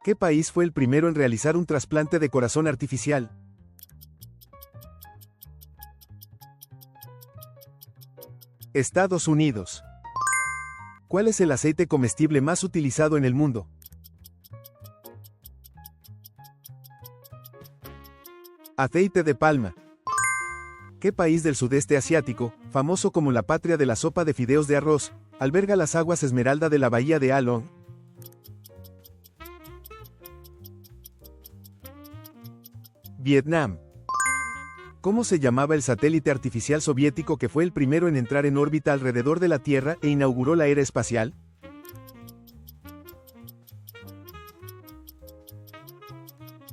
¿Qué país fue el primero en realizar un trasplante de corazón artificial? Estados Unidos. ¿Cuál es el aceite comestible más utilizado en el mundo? Aceite de palma. ¿Qué país del sudeste asiático, famoso como la patria de la sopa de fideos de arroz, alberga las aguas esmeralda de la bahía de Along? Vietnam. ¿Cómo se llamaba el satélite artificial soviético que fue el primero en entrar en órbita alrededor de la Tierra e inauguró la era espacial?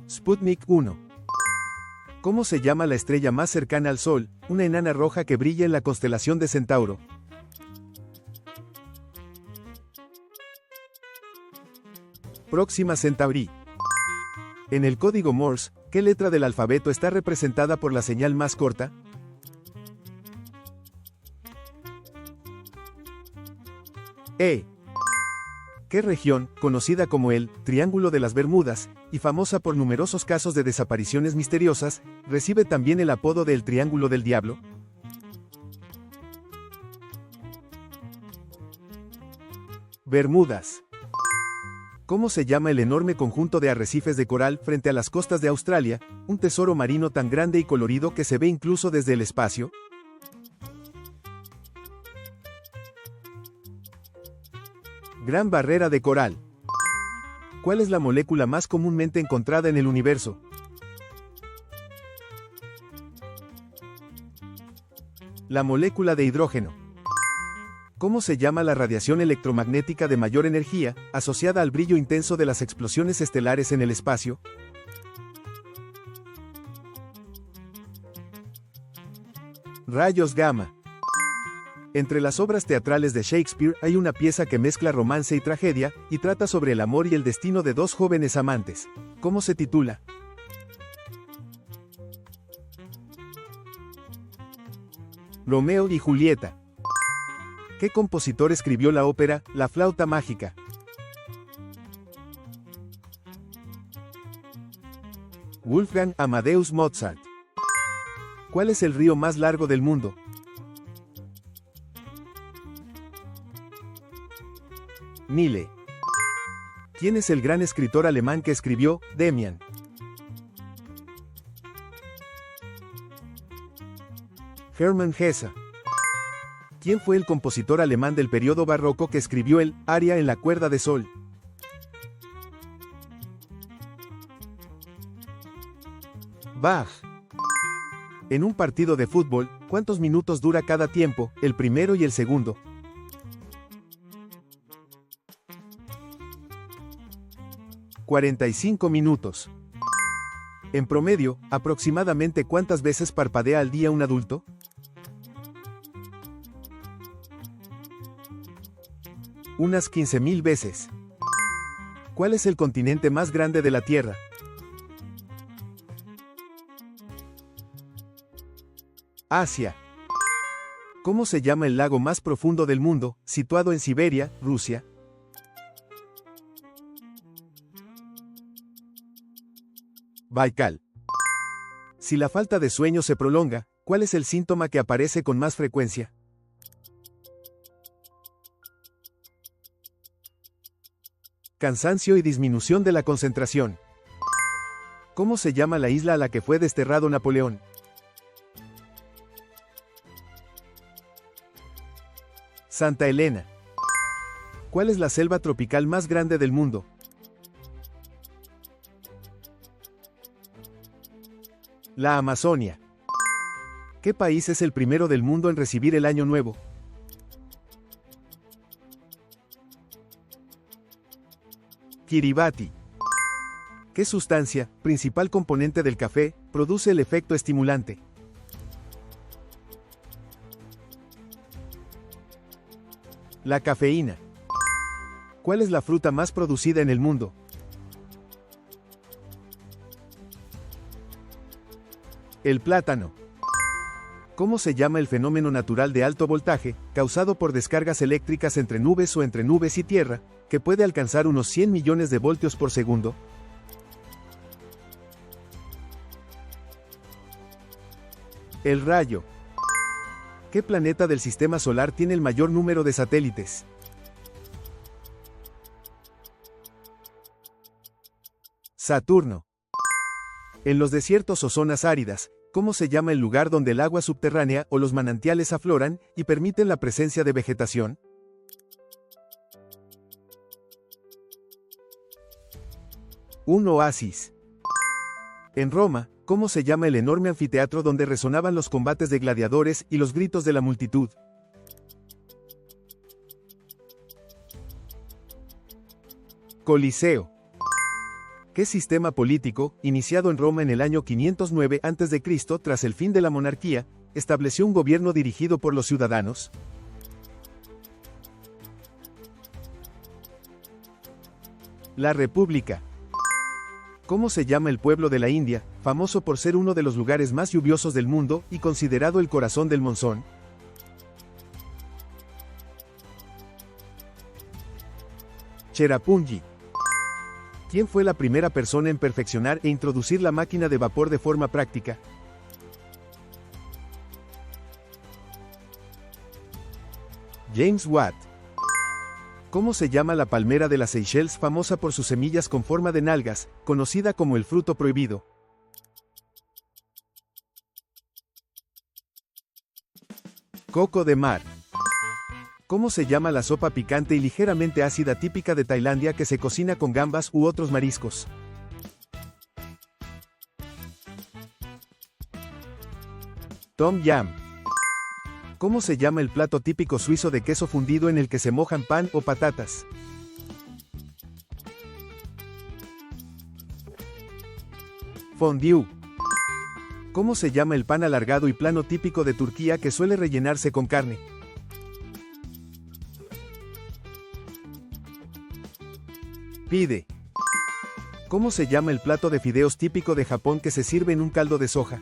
Sputnik 1. ¿Cómo se llama la estrella más cercana al Sol, una enana roja que brilla en la constelación de Centauro? Próxima Centauri. En el código Morse, ¿qué letra del alfabeto está representada por la señal más corta? E. ¿Qué región, conocida como el Triángulo de las Bermudas, y famosa por numerosos casos de desapariciones misteriosas, recibe también el apodo de el Triángulo del Diablo? Bermudas. ¿Cómo se llama el enorme conjunto de arrecifes de coral frente a las costas de Australia, un tesoro marino tan grande y colorido que se ve incluso desde el espacio? Gran Barrera de Coral. ¿Cuál es la molécula más comúnmente encontrada en el universo? La molécula de hidrógeno. ¿Cómo se llama la radiación electromagnética de mayor energía, asociada al brillo intenso de las explosiones estelares en el espacio? Rayos gamma. Entre las obras teatrales de Shakespeare hay una pieza que mezcla romance y tragedia, y trata sobre el amor y el destino de dos jóvenes amantes. ¿Cómo se titula? Romeo y Julieta. ¿Qué compositor escribió la ópera La flauta mágica? Wolfgang Amadeus Mozart. ¿Cuál es el río más largo del mundo? Nile. ¿Quién es el gran escritor alemán que escribió Demian? Hermann Hesse. ¿Quién fue el compositor alemán del periodo barroco que escribió el Aria en la cuerda de sol? Bach. En un partido de fútbol, ¿cuántos minutos dura cada tiempo, el primero y el segundo? «45 minutos». En promedio, aproximadamente ¿cuántas veces parpadea al día un adulto? Unas 15.000 veces. ¿Cuál es el continente más grande de la Tierra? Asia. ¿Cómo se llama el lago más profundo del mundo, situado en Siberia, Rusia? Baikal. Si la falta de sueño se prolonga, ¿cuál es el síntoma que aparece con más frecuencia? Cansancio y disminución de la concentración. ¿Cómo se llama la isla a la que fue desterrado Napoleón? Santa Elena. ¿Cuál es la selva tropical más grande del mundo? La Amazonia. ¿Qué país es el primero del mundo en recibir el Año Nuevo? Kiribati. ¿Qué sustancia, principal componente del café, produce el efecto estimulante? La cafeína. ¿Cuál es la fruta más producida en el mundo? El plátano. ¿Cómo se llama el fenómeno natural de alto voltaje, causado por descargas eléctricas entre nubes o entre nubes y tierra, que puede alcanzar unos 100 millones de voltios por segundo? El rayo. ¿Qué planeta del sistema solar tiene el mayor número de satélites? Saturno. En los desiertos o zonas áridas, ¿cómo se llama el lugar donde el agua subterránea o los manantiales afloran y permiten la presencia de vegetación? Un oasis. En Roma, ¿cómo se llama el enorme anfiteatro donde resonaban los combates de gladiadores y los gritos de la multitud? Coliseo. ¿Qué sistema político, iniciado en Roma en el año 509 a.C. tras el fin de la monarquía, estableció un gobierno dirigido por los ciudadanos? La República. ¿Cómo se llama el pueblo de la India, famoso por ser uno de los lugares más lluviosos del mundo y considerado el corazón del monzón? Cherrapunji. ¿Quién fue la primera persona en perfeccionar e introducir la máquina de vapor de forma práctica? James Watt. ¿Cómo se llama la palmera de las Seychelles famosa por sus semillas con forma de nalgas, conocida como el fruto prohibido? Coco de mar. ¿Cómo se llama la sopa picante y ligeramente ácida típica de Tailandia que se cocina con gambas u otros mariscos? Tom yum. ¿Cómo se llama el plato típico suizo de queso fundido en el que se mojan pan o patatas? Fondue. ¿Cómo se llama el pan alargado y plano típico de Turquía que suele rellenarse con carne? Pide. ¿Cómo se llama el plato de fideos típico de Japón que se sirve en un caldo de soja?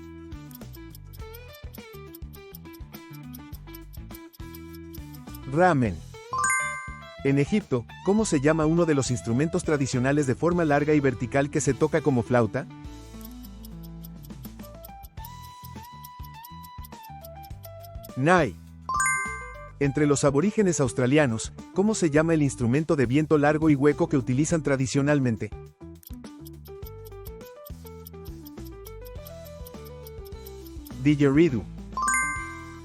Ramen. En Egipto, ¿cómo se llama uno de los instrumentos tradicionales de forma larga y vertical que se toca como flauta? Nai. Entre los aborígenes australianos, ¿cómo se llama el instrumento de viento largo y hueco que utilizan tradicionalmente? Didgeridoo.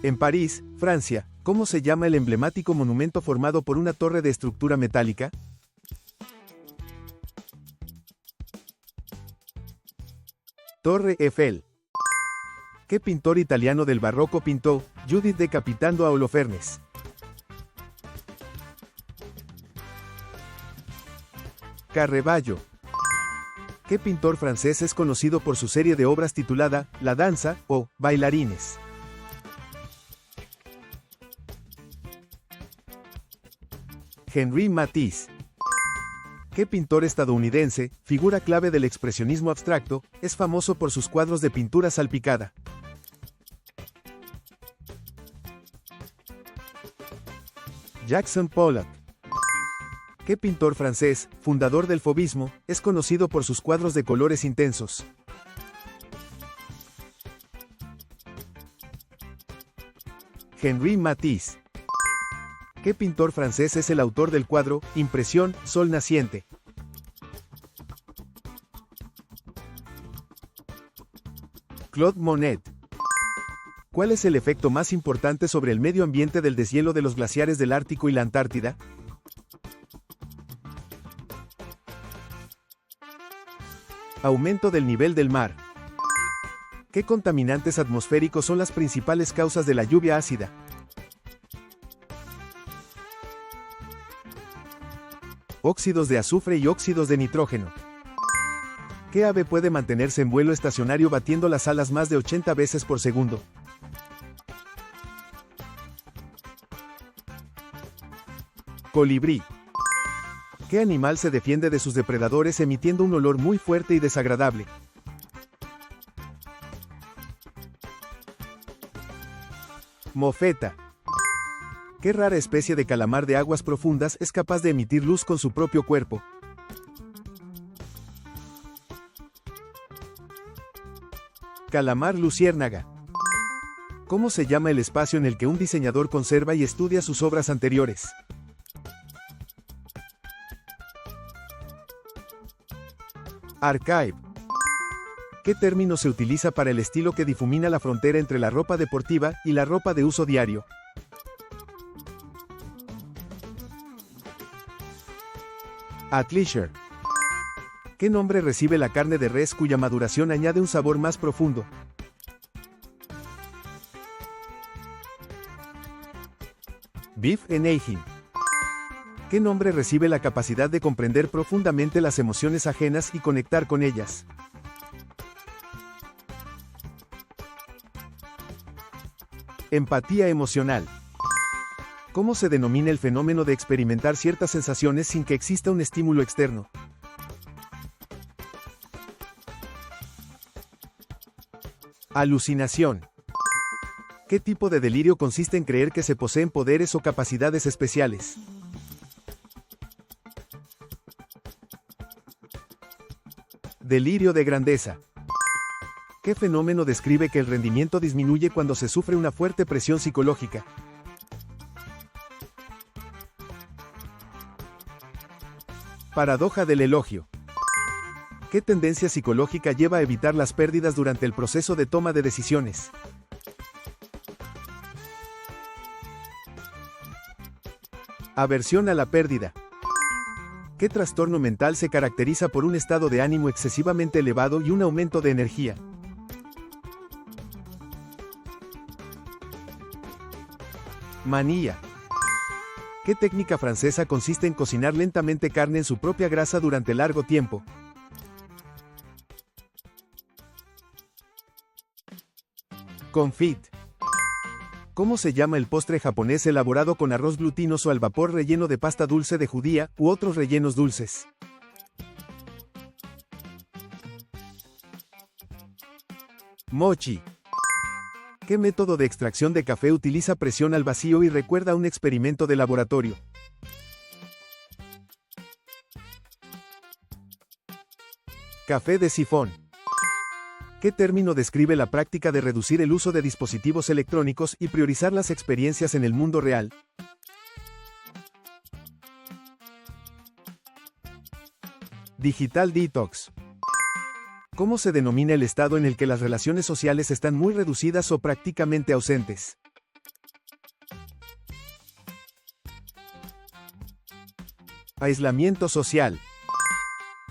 En París, Francia, ¿cómo se llama el emblemático monumento formado por una torre de estructura metálica? Torre Eiffel. ¿Qué pintor italiano del barroco pintó Judith decapitando a Holofernes? Caravaggio. ¿Qué pintor francés es conocido por su serie de obras titulada La danza o Bailarines? Henri Matisse. ¿Qué pintor estadounidense, figura clave del expresionismo abstracto, es famoso por sus cuadros de pintura salpicada? Jackson Pollock. ¿Qué pintor francés, fundador del fauvismo, es conocido por sus cuadros de colores intensos? Henri Matisse. ¿Qué pintor francés es el autor del cuadro Impresión, Sol Naciente? Claude Monet. ¿Cuál es el efecto más importante sobre el medio ambiente del deshielo de los glaciares del Ártico y la Antártida? Aumento del nivel del mar. ¿Qué contaminantes atmosféricos son las principales causas de la lluvia ácida? Óxidos de azufre y óxidos de nitrógeno. ¿Qué ave puede mantenerse en vuelo estacionario batiendo las alas más de 80 veces por segundo? Colibrí. ¿Qué animal se defiende de sus depredadores emitiendo un olor muy fuerte y desagradable? Mofeta. ¿Qué rara especie de calamar de aguas profundas es capaz de emitir luz con su propio cuerpo? Calamar luciérnaga. ¿Cómo se llama el espacio en el que un diseñador conserva y estudia sus obras anteriores? Archive. ¿Qué término se utiliza para el estilo que difumina la frontera entre la ropa deportiva y la ropa de uso diario? Athleisure. ¿Qué nombre recibe la carne de res cuya maduración añade un sabor más profundo? Beef en aging. ¿Qué nombre recibe la capacidad de comprender profundamente las emociones ajenas y conectar con ellas? Empatía emocional. ¿Cómo se denomina el fenómeno de experimentar ciertas sensaciones sin que exista un estímulo externo? Alucinación. ¿Qué tipo de delirio consiste en creer que se poseen poderes o capacidades especiales? Delirio de grandeza. ¿Qué fenómeno describe que el rendimiento disminuye cuando se sufre una fuerte presión psicológica? Paradoja del elogio. ¿Qué tendencia psicológica lleva a evitar las pérdidas durante el proceso de toma de decisiones? Aversión a la pérdida. ¿Qué trastorno mental se caracteriza por un estado de ánimo excesivamente elevado y un aumento de energía? Manía. ¿Qué técnica francesa consiste en cocinar lentamente carne en su propia grasa durante largo tiempo? Confit. ¿Cómo se llama el postre japonés elaborado con arroz glutinoso al vapor relleno de pasta dulce de judía u otros rellenos dulces? Mochi. ¿Qué método de extracción de café utiliza presión al vacío y recuerda a un experimento de laboratorio? Café de sifón. ¿Qué término describe la práctica de reducir el uso de dispositivos electrónicos y priorizar las experiencias en el mundo real? Digital detox. ¿Cómo se denomina el estado en el que las relaciones sociales están muy reducidas o prácticamente ausentes? Aislamiento social.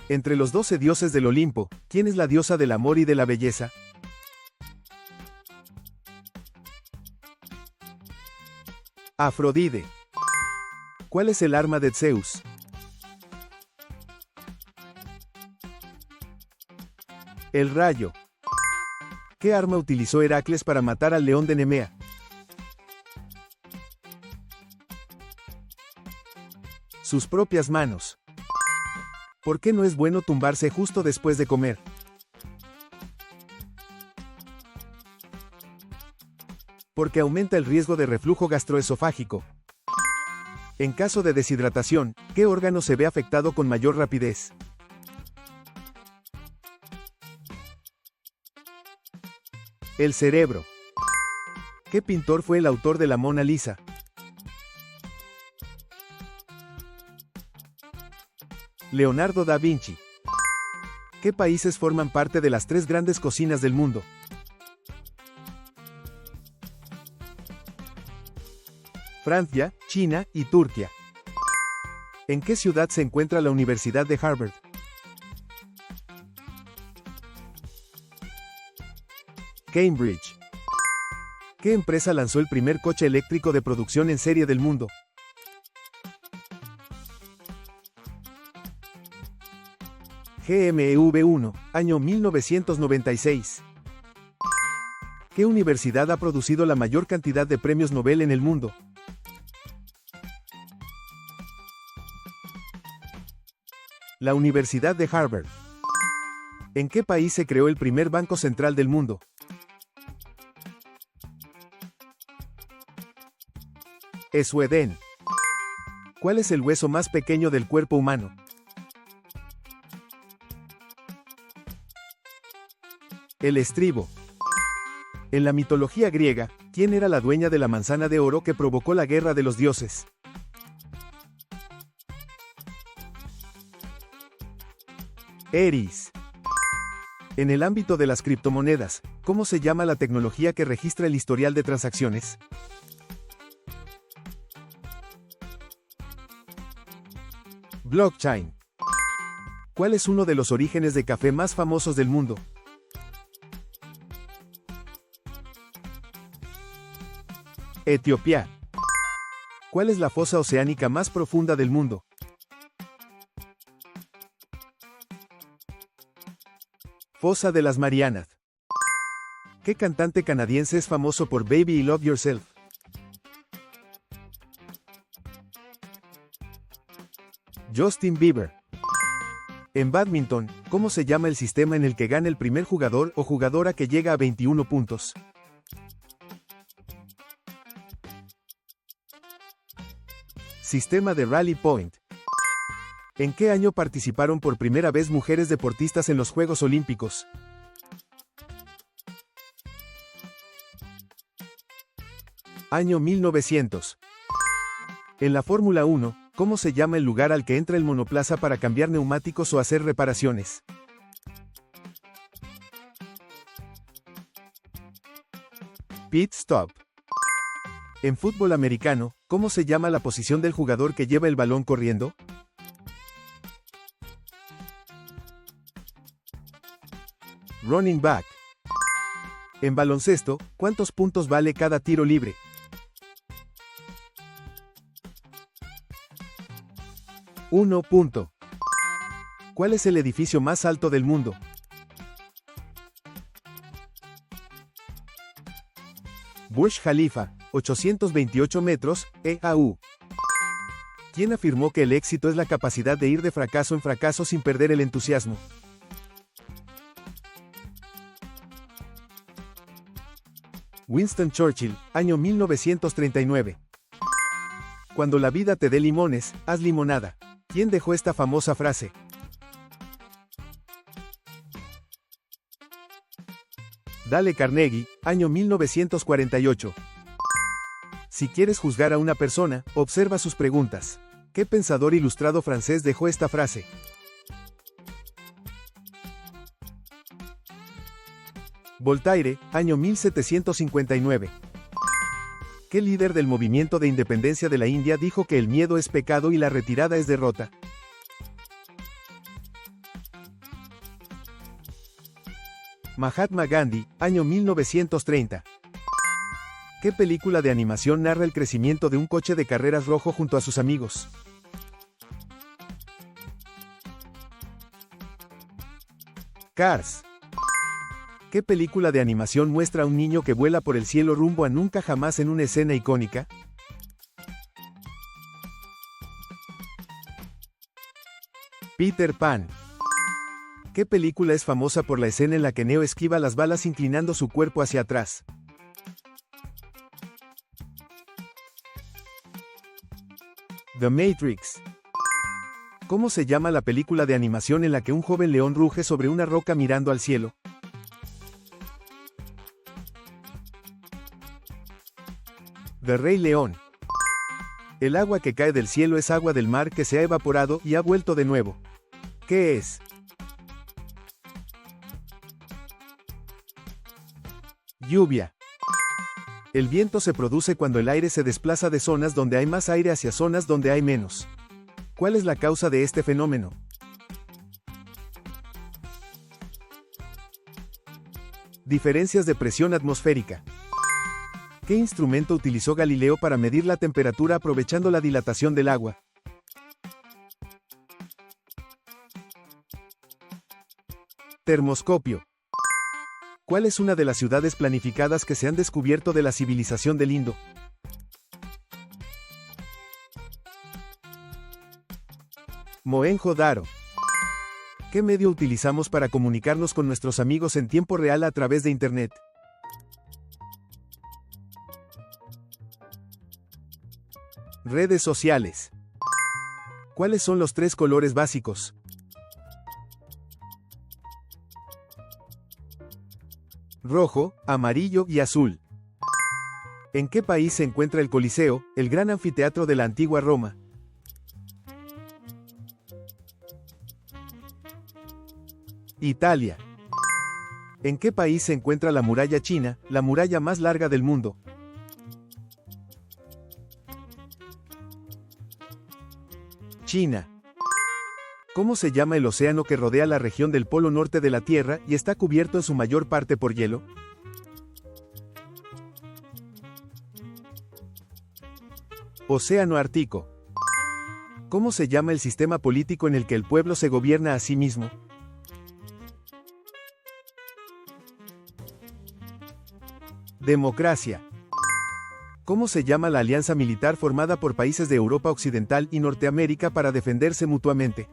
Entre los 12 dioses del Olimpo, ¿quién es la diosa del amor y de la belleza? Afrodite. ¿Cuál es el arma de Zeus? El rayo. ¿Qué arma utilizó Heracles para matar al león de Nemea? Sus propias manos. ¿Por qué no es bueno tumbarse justo después de comer? Porque aumenta el riesgo de reflujo gastroesofágico. En caso de deshidratación, ¿qué órgano se ve afectado con mayor rapidez? El cerebro. ¿Qué pintor fue el autor de la Mona Lisa? Leonardo da Vinci. ¿Qué países forman parte de las 3 grandes cocinas del mundo? Francia, China y Turquía. ¿En qué ciudad se encuentra la Universidad de Harvard? Cambridge. ¿Qué empresa lanzó el primer coche eléctrico de producción en serie del mundo? GMEV1, año 1996. ¿Qué universidad ha producido la mayor cantidad de premios Nobel en el mundo? La Universidad de Harvard. ¿En qué país se creó el primer banco central del mundo? Esweden. ¿Cuál es el hueso más pequeño del cuerpo humano? El estribo. En la mitología griega, ¿quién era la dueña de la manzana de oro que provocó la guerra de los dioses? Eris. En el ámbito de las criptomonedas, ¿cómo se llama la tecnología que registra el historial de transacciones? Blockchain. ¿Cuál es uno de los orígenes de café más famosos del mundo? Etiopía. ¿Cuál es la fosa oceánica más profunda del mundo? Fosa de las Marianas. ¿Qué cantante canadiense es famoso por Baby y Love Yourself? Justin Bieber. En bádminton, ¿cómo se llama el sistema en el que gana el primer jugador o jugadora que llega a 21 puntos? Sistema de Rally Point. ¿En qué año participaron por primera vez mujeres deportistas en los Juegos Olímpicos? Año 1900. En la Fórmula 1, ¿cómo se llama el lugar al que entra el monoplaza para cambiar neumáticos o hacer reparaciones? Pit stop. En fútbol americano, ¿cómo se llama la posición del jugador que lleva el balón corriendo? Running back. En baloncesto, ¿cuántos puntos vale cada tiro libre? Uno punto. ¿Cuál es el edificio más alto del mundo? Burj Khalifa, 828 metros, EAU. ¿Quién afirmó que el éxito es la capacidad de ir de fracaso en fracaso sin perder el entusiasmo? Winston Churchill, año 1939. Cuando la vida te dé limones, haz limonada. ¿Quién dejó esta famosa frase? Dale Carnegie, año 1948. Si quieres juzgar a una persona, observa sus preguntas. ¿Qué pensador ilustrado francés dejó esta frase? Voltaire, año 1759. ¿Qué líder del movimiento de independencia de la India dijo que el miedo es pecado y la retirada es derrota? Mahatma Gandhi, año 1930. ¿Qué película de animación narra el crecimiento de un coche de carreras rojo junto a sus amigos? Cars. ¿Qué película de animación muestra a un niño que vuela por el cielo rumbo a nunca jamás en una escena icónica? Peter Pan. ¿Qué película es famosa por la escena en la que Neo esquiva las balas inclinando su cuerpo hacia atrás? The Matrix. ¿Cómo se llama la película de animación en la que un joven león ruge sobre una roca mirando al cielo? The Rey León. El agua que cae del cielo es agua del mar que se ha evaporado y ha vuelto de nuevo. ¿Qué es? Lluvia. El viento se produce cuando el aire se desplaza de zonas donde hay más aire hacia zonas donde hay menos. ¿Cuál es la causa de este fenómeno? Diferencias de presión atmosférica. ¿Qué instrumento utilizó Galileo para medir la temperatura aprovechando la dilatación del agua? Termoscopio. ¿Cuál es una de las ciudades planificadas que se han descubierto de la civilización del Indo? Mohenjo-Daro. ¿Qué medio utilizamos para comunicarnos con nuestros amigos en tiempo real a través de Internet? Redes sociales. ¿Cuáles son los 3 colores básicos? Rojo, amarillo y azul. ¿En qué país se encuentra el Coliseo, el gran anfiteatro de la antigua Roma? Italia. ¿En qué país se encuentra la muralla china, la muralla más larga del mundo? China. ¿Cómo se llama el océano que rodea la región del Polo Norte de la Tierra y está cubierto en su mayor parte por hielo? Océano Ártico. ¿Cómo se llama el sistema político en el que el pueblo se gobierna a sí mismo? Democracia. ¿Cómo se llama la alianza militar formada por países de Europa Occidental y Norteamérica para defenderse mutuamente?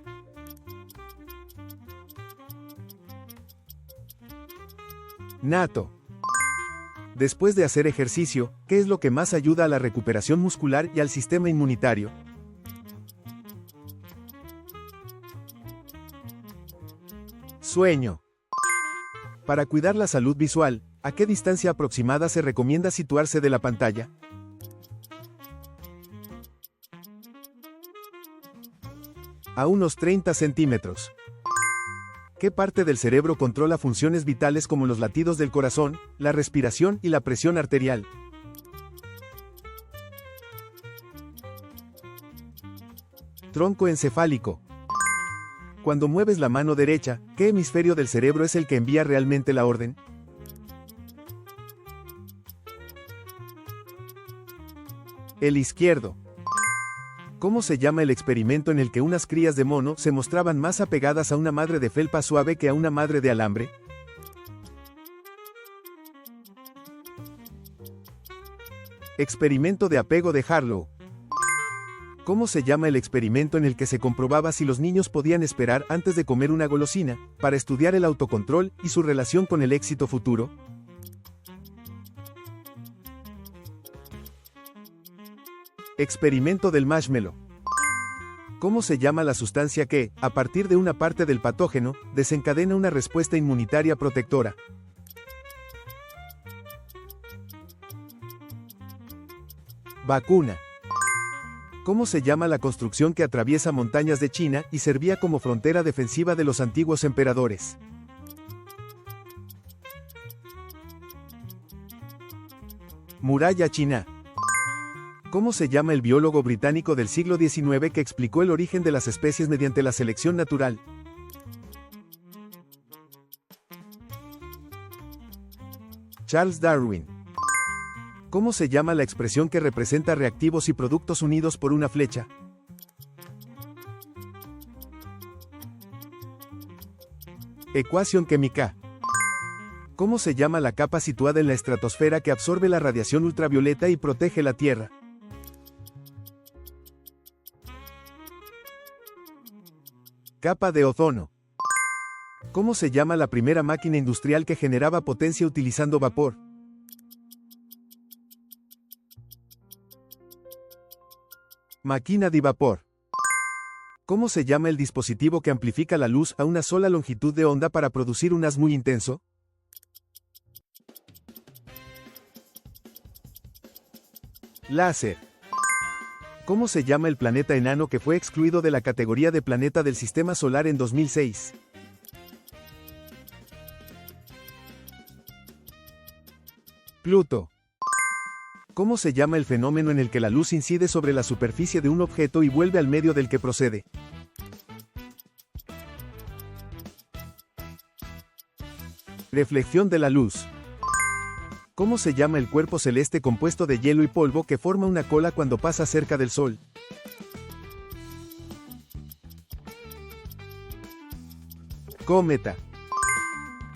NATO. Después de hacer ejercicio, ¿qué es lo que más ayuda a la recuperación muscular y al sistema inmunitario? Sueño. Para cuidar la salud visual, ¿a qué distancia aproximada se recomienda situarse de la pantalla? A unos 30 centímetros. ¿Qué parte del cerebro controla funciones vitales como los latidos del corazón, la respiración y la presión arterial? Tronco encefálico. Cuando mueves la mano derecha, ¿qué hemisferio del cerebro es el que envía realmente la orden? El izquierdo. ¿Cómo se llama el experimento en el que unas crías de mono se mostraban más apegadas a una madre de felpa suave que a una madre de alambre? Experimento de apego de Harlow. ¿Cómo se llama el experimento en el que se comprobaba si los niños podían esperar antes de comer una golosina, para estudiar el autocontrol y su relación con el éxito futuro? Experimento del marshmallow. ¿Cómo se llama la sustancia que, a partir de una parte del patógeno, desencadena una respuesta inmunitaria protectora? Vacuna. ¿Cómo se llama la construcción que atraviesa montañas de China y servía como frontera defensiva de los antiguos emperadores? Muralla china. ¿Cómo se llama el biólogo británico del siglo XIX que explicó el origen de las especies mediante la selección natural? Charles Darwin. ¿Cómo se llama la expresión que representa reactivos y productos unidos por una flecha? Ecuación química. ¿Cómo se llama la capa situada en la estratosfera que absorbe la radiación ultravioleta y protege la Tierra? Capa de ozono. ¿Cómo se llama la primera máquina industrial que generaba potencia utilizando vapor? Máquina de vapor. ¿Cómo se llama el dispositivo que amplifica la luz a una sola longitud de onda para producir un haz muy intenso? Láser. ¿Cómo se llama el planeta enano que fue excluido de la categoría de planeta del Sistema Solar en 2006? Pluto. ¿Cómo se llama el fenómeno en el que la luz incide sobre la superficie de un objeto y vuelve al medio del que procede? Reflexión de la luz. ¿Cómo se llama el cuerpo celeste compuesto de hielo y polvo que forma una cola cuando pasa cerca del Sol? Cometa.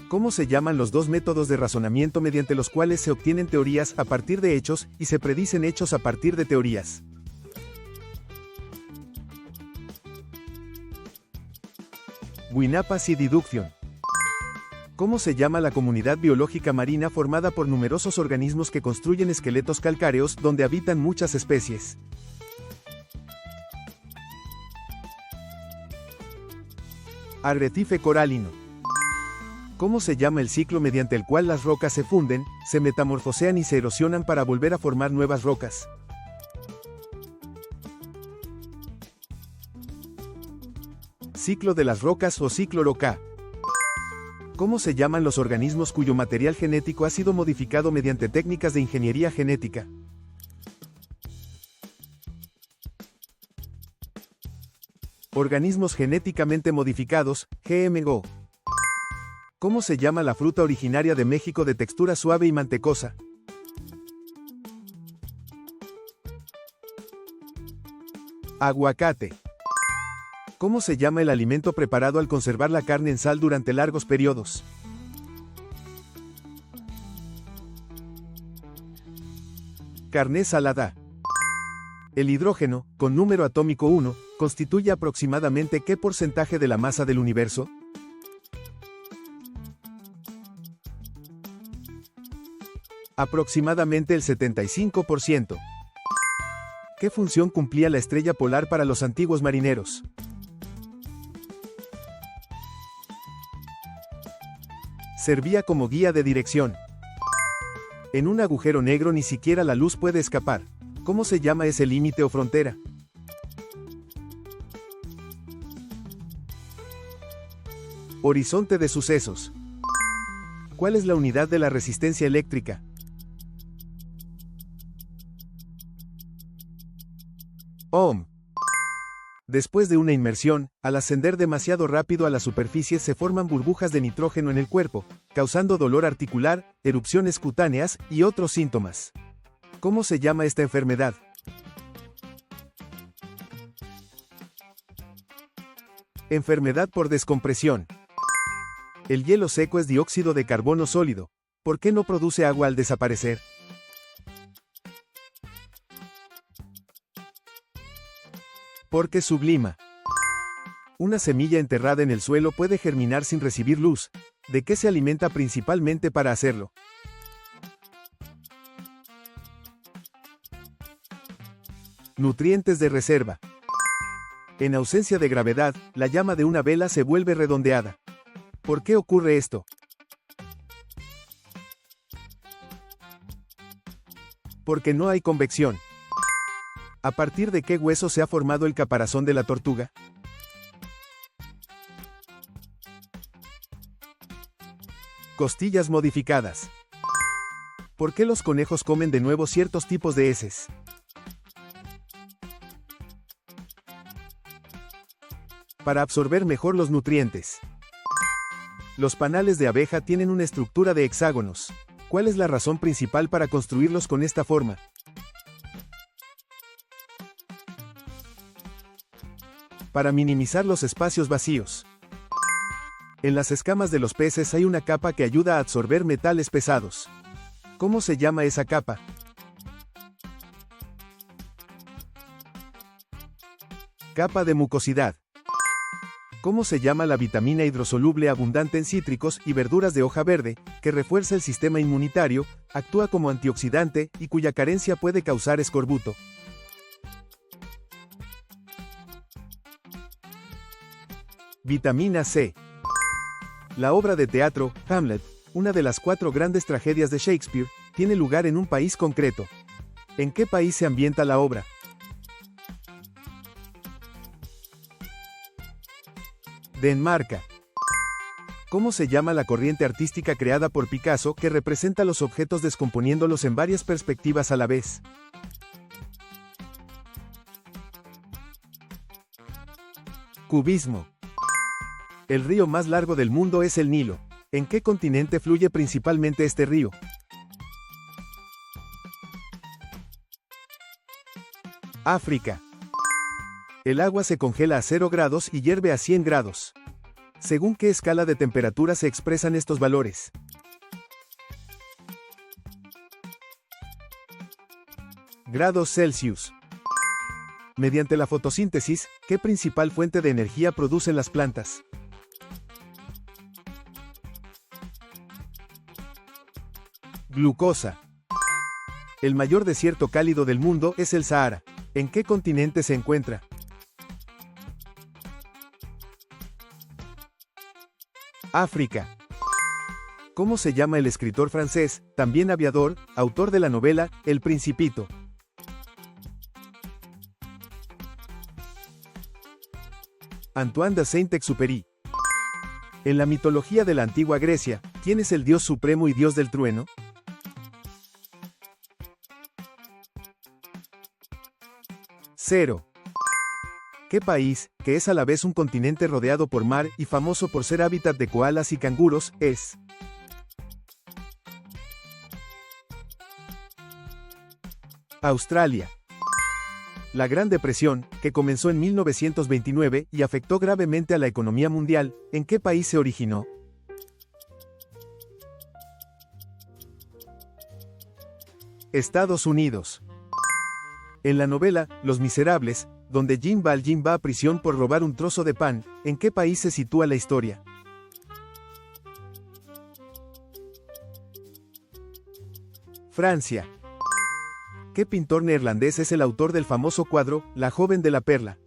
¿Cómo se llaman los dos métodos de razonamiento mediante los cuales se obtienen teorías a partir de hechos y se predicen hechos a partir de teorías? Winapah deduction. ¿Cómo se llama la comunidad biológica marina formada por numerosos organismos que construyen esqueletos calcáreos donde habitan muchas especies? Arrecife coralino. ¿Cómo se llama el ciclo mediante el cual las rocas se funden, se metamorfosean y se erosionan para volver a formar nuevas rocas? Ciclo de las rocas o ciclo roca. ¿Cómo se llaman los organismos cuyo material genético ha sido modificado mediante técnicas de ingeniería genética? Organismos genéticamente modificados, GMO. ¿Cómo se llama la fruta originaria de México de textura suave y mantecosa? Aguacate. ¿Cómo se llama el alimento preparado al conservar la carne en sal durante largos periodos? Carne salada. El hidrógeno, con número atómico 1, constituye aproximadamente ¿qué porcentaje de la masa del universo? Aproximadamente el 75%. ¿Qué función cumplía la estrella polar para los antiguos marineros? Servía como guía de dirección. En un agujero negro ni siquiera la luz puede escapar. ¿Cómo se llama ese límite o frontera? Horizonte de sucesos. ¿Cuál es la unidad de la resistencia eléctrica? Ohm. Después de una inmersión, al ascender demasiado rápido a la superficie se forman burbujas de nitrógeno en el cuerpo, causando dolor articular, erupciones cutáneas y otros síntomas. ¿Cómo se llama esta enfermedad? Enfermedad por descompresión. El hielo seco es dióxido de carbono sólido. ¿Por qué no produce agua al desaparecer? Porque sublima. Una semilla enterrada en el suelo puede germinar sin recibir luz. ¿De qué se alimenta principalmente para hacerlo? Nutrientes de reserva. En ausencia de gravedad, la llama de una vela se vuelve redondeada. ¿Por qué ocurre esto? Porque no hay convección. ¿A partir de qué hueso se ha formado el caparazón de la tortuga? Costillas modificadas. ¿Por qué los conejos comen de nuevo ciertos tipos de heces? Para absorber mejor los nutrientes. Los panales de abeja tienen una estructura de hexágonos. ¿Cuál es la razón principal para construirlos con esta forma? Para minimizar los espacios vacíos. En las escamas de los peces hay una capa que ayuda a absorber metales pesados. ¿Cómo se llama esa capa? Capa de mucosidad. ¿Cómo se llama la vitamina hidrosoluble abundante en cítricos y verduras de hoja verde, que refuerza el sistema inmunitario, actúa como antioxidante y cuya carencia puede causar escorbuto? Vitamina C. La obra de teatro, Hamlet, una de las 4 grandes tragedias de Shakespeare, tiene lugar en un país concreto. ¿En qué país se ambienta la obra? Dinamarca. ¿Cómo se llama la corriente artística creada por Picasso que representa los objetos descomponiéndolos en varias perspectivas a la vez? Cubismo. El río más largo del mundo es el Nilo. ¿En qué continente fluye principalmente este río? África. El agua se congela a 0 grados y hierve a 100 grados. ¿Según qué escala de temperatura se expresan estos valores? Grados Celsius. Mediante la fotosíntesis, ¿qué principal fuente de energía producen las plantas? Glucosa. El mayor desierto cálido del mundo es el Sahara. ¿En qué continente se encuentra? África. ¿Cómo se llama el escritor francés, también aviador, autor de la novela El Principito? Antoine de Saint-Exupéry. En la mitología de la antigua Grecia, ¿quién es el dios supremo y dios del trueno? 0. ¿Qué país, que es a la vez un continente rodeado por mar y famoso por ser hábitat de koalas y canguros, es? Australia. La Gran Depresión, que comenzó en 1929 y afectó gravemente a la economía mundial, ¿en qué país se originó? Estados Unidos. En la novela Los Miserables, donde Jean Valjean va a prisión por robar un trozo de pan, ¿en qué país se sitúa la historia? Francia. ¿Qué pintor neerlandés es el autor del famoso cuadro La joven de la perla?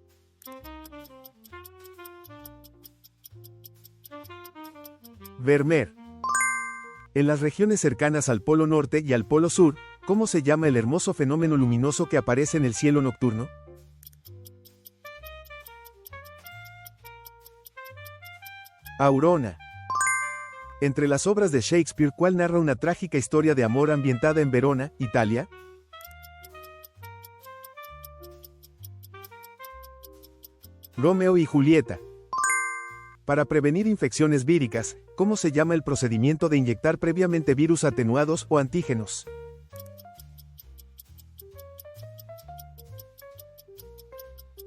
Vermeer. En las regiones cercanas al Polo Norte y al Polo Sur, ¿cómo se llama el hermoso fenómeno luminoso que aparece en el cielo nocturno? Aurora. Entre las obras de Shakespeare, ¿cuál narra una trágica historia de amor ambientada en Verona, Italia? Romeo y Julieta. Para prevenir infecciones víricas, ¿cómo se llama el procedimiento de inyectar previamente virus atenuados o antígenos?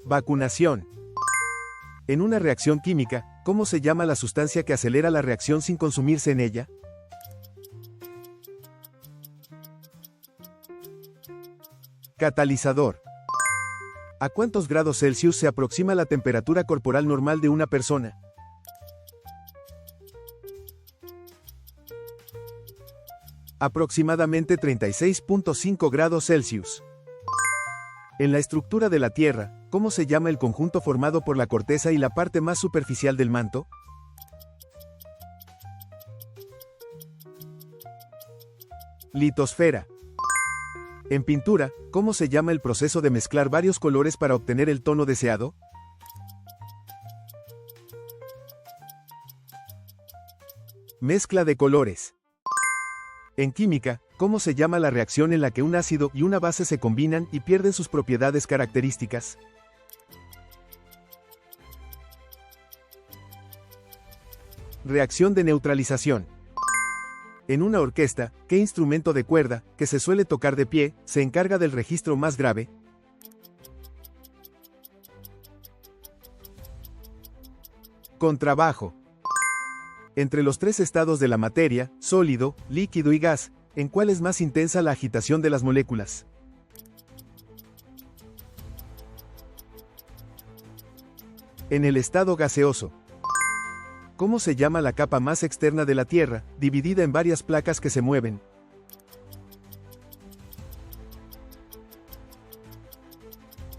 Vacunación. En una reacción química, ¿cómo se llama la sustancia que acelera la reacción sin consumirse en ella? Catalizador. ¿A cuántos grados Celsius se aproxima la temperatura corporal normal de una persona? Aproximadamente 36.5 grados Celsius. En la estructura de la Tierra, ¿cómo se llama el conjunto formado por la corteza y la parte más superficial del manto? Litosfera. En pintura, ¿cómo se llama el proceso de mezclar varios colores para obtener el tono deseado? Mezcla de colores. En química, ¿cómo se llama la reacción en la que un ácido y una base se combinan y pierden sus propiedades características? Reacción de neutralización. En una orquesta, ¿qué instrumento de cuerda, que se suele tocar de pie, se encarga del registro más grave? Contrabajo. Entre los tres estados de la materia, sólido, líquido y gas, ¿en cuál es más intensa la agitación de las moléculas? En el estado gaseoso. ¿Cómo se llama la capa más externa de la Tierra, dividida en varias placas que se mueven?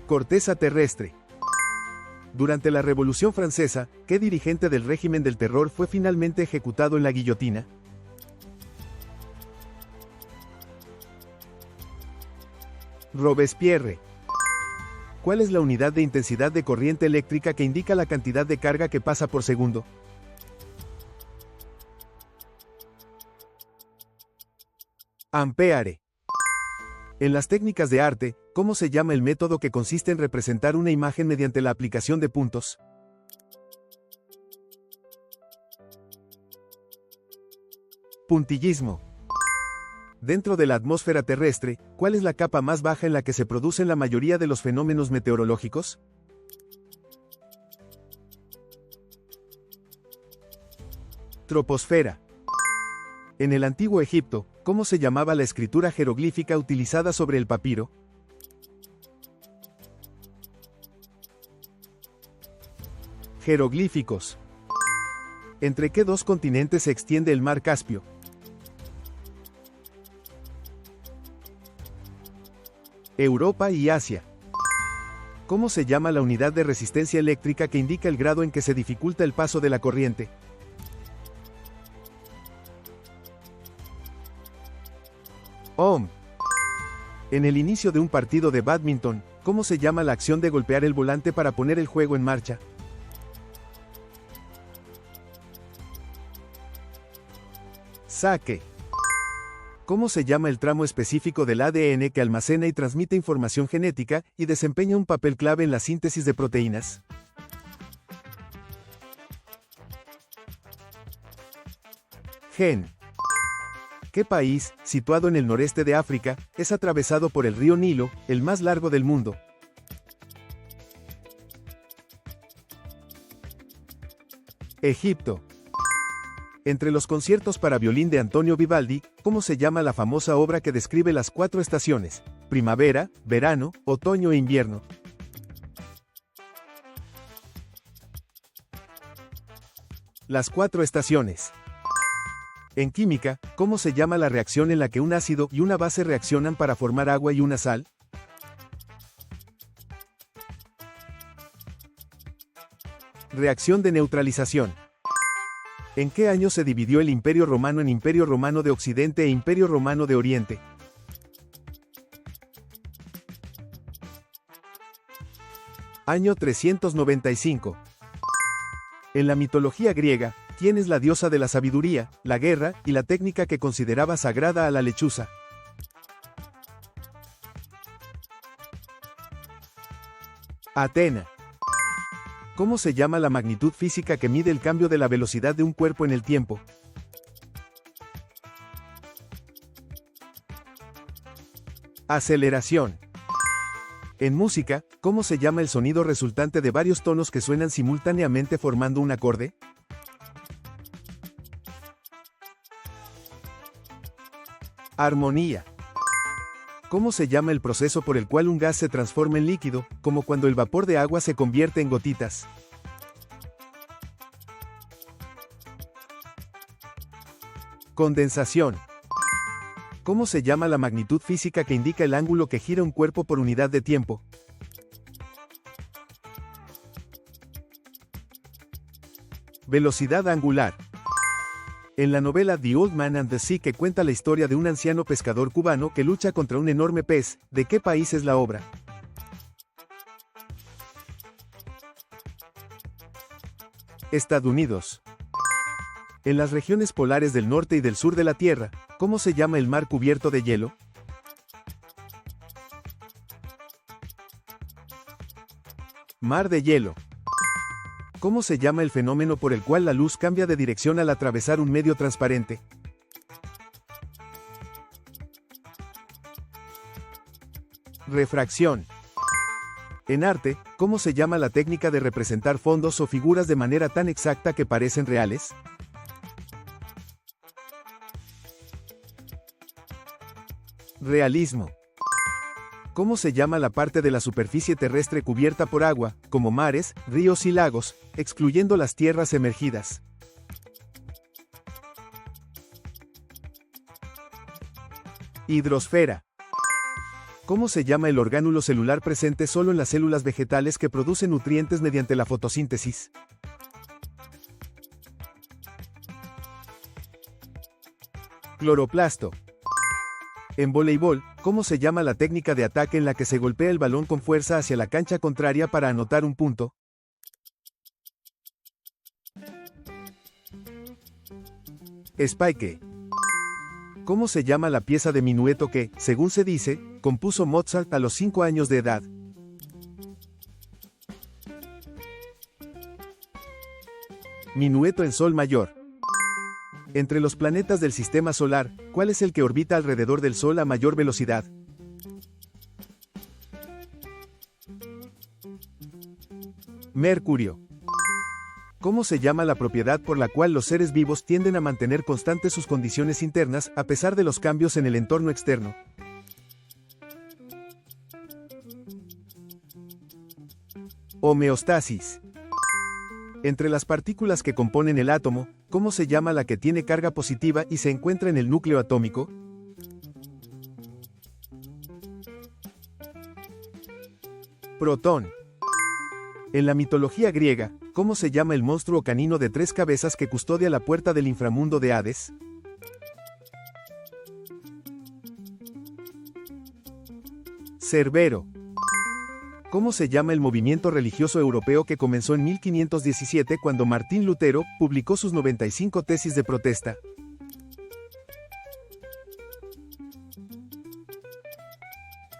Corteza terrestre. Durante la Revolución Francesa, ¿qué dirigente del régimen del terror fue finalmente ejecutado en la guillotina? Robespierre. ¿Cuál es la unidad de intensidad de corriente eléctrica que indica la cantidad de carga que pasa por segundo? Ampere. En las técnicas de arte, ¿cómo se llama el método que consiste en representar una imagen mediante la aplicación de puntos? Puntillismo. Dentro de la atmósfera terrestre, ¿cuál es la capa más baja en la que se producen la mayoría de los fenómenos meteorológicos? Troposfera. En el antiguo Egipto, ¿cómo se llamaba la escritura jeroglífica utilizada sobre el papiro? Jeroglíficos. ¿Entre qué dos continentes se extiende el mar Caspio? Europa y Asia. ¿Cómo se llama la unidad de resistencia eléctrica que indica el grado en que se dificulta el paso de la corriente? Om. En el inicio de un partido de bádminton, ¿cómo se llama la acción de golpear el volante para poner el juego en marcha? Saque. ¿Cómo se llama el tramo específico del ADN que almacena y transmite información genética y desempeña un papel clave en la síntesis de proteínas? Gen. ¿Qué país, situado en el noreste de África, es atravesado por el río Nilo, el más largo del mundo? Egipto. Entre los conciertos para violín de Antonio Vivaldi, ¿cómo se llama la famosa obra que describe las 4 estaciones: primavera, verano, otoño e invierno? Las 4 estaciones. En química, ¿cómo se llama la reacción en la que un ácido y una base reaccionan para formar agua y una sal? Reacción de neutralización. ¿En qué año se dividió el Imperio Romano en Imperio Romano de Occidente e Imperio Romano de Oriente? Año 395. En la mitología griega, ¿quién es la diosa de la sabiduría, la guerra y la técnica que consideraba sagrada a la lechuza? Atena. ¿Cómo se llama la magnitud física que mide el cambio de la velocidad de un cuerpo en el tiempo? Aceleración. En música, ¿cómo se llama el sonido resultante de varios tonos que suenan simultáneamente formando un acorde? Armonía. ¿Cómo se llama el proceso por el cual un gas se transforma en líquido, como cuando el vapor de agua se convierte en gotitas? Condensación. ¿Cómo se llama la magnitud física que indica el ángulo que gira un cuerpo por unidad de tiempo? Velocidad angular. En la novela The Old Man and the Sea, que cuenta la historia de un anciano pescador cubano que lucha contra un enorme pez, ¿de qué país es la obra? Estados Unidos. En las regiones polares del norte y del sur de la Tierra, ¿cómo se llama el mar cubierto de hielo? Mar de hielo. ¿Cómo se llama el fenómeno por el cual la luz cambia de dirección al atravesar un medio transparente? Refracción. En arte, ¿cómo se llama la técnica de representar fondos o figuras de manera tan exacta que parecen reales? Realismo. ¿Cómo se llama la parte de la superficie terrestre cubierta por agua, como mares, ríos y lagos, excluyendo las tierras emergidas? Hidrosfera. ¿Cómo se llama el orgánulo celular presente solo en las células vegetales que producen nutrientes mediante la fotosíntesis? Cloroplasto. En voleibol, ¿cómo se llama la técnica de ataque en la que se golpea el balón con fuerza hacia la cancha contraria para anotar un punto? Spike. ¿Cómo se llama la pieza de minueto que, según se dice, compuso Mozart a los 5 años de edad? Minueto en sol mayor. Entre los planetas del sistema solar, ¿cuál es el que orbita alrededor del Sol a mayor velocidad? Mercurio. ¿Cómo se llama la propiedad por la cual los seres vivos tienden a mantener constantes sus condiciones internas a pesar de los cambios en el entorno externo? Homeostasis. Entre las partículas que componen el átomo, ¿cómo se llama la que tiene carga positiva y se encuentra en el núcleo atómico? Protón. En la mitología griega, ¿cómo se llama el monstruo canino de 3 cabezas que custodia la puerta del inframundo de Hades? Cerbero. ¿Cómo se llama el movimiento religioso europeo que comenzó en 1517 cuando Martín Lutero publicó sus 95 tesis de protesta?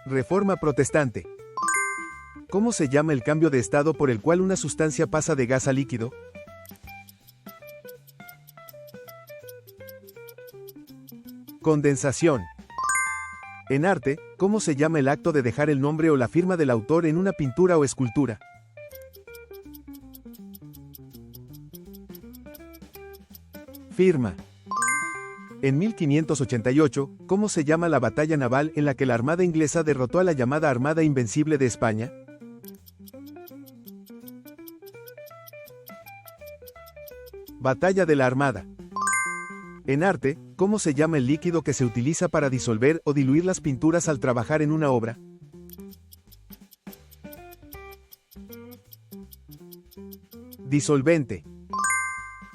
Reforma protestante. ¿Cómo se llama el cambio de estado por el cual una sustancia pasa de gas a líquido? Condensación. En arte, ¿cómo se llama el acto de dejar el nombre o la firma del autor en una pintura o escultura? Firma. En 1588, ¿cómo se llama la batalla naval en la que la Armada inglesa derrotó a la llamada Armada Invencible de España? Batalla de la Armada. En arte, ¿cómo se llama el líquido que se utiliza para disolver o diluir las pinturas al trabajar en una obra? Disolvente.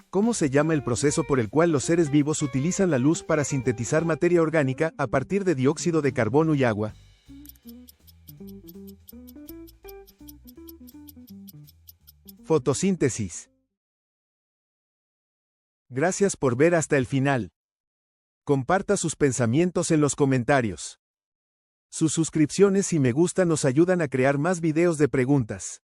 ¿Cómo se llama el proceso por el cual los seres vivos utilizan la luz para sintetizar materia orgánica a partir de dióxido de carbono y agua? Fotosíntesis. Gracias por ver hasta el final. Comparta sus pensamientos en los comentarios. Sus suscripciones y me gusta nos ayudan a crear más videos de preguntas.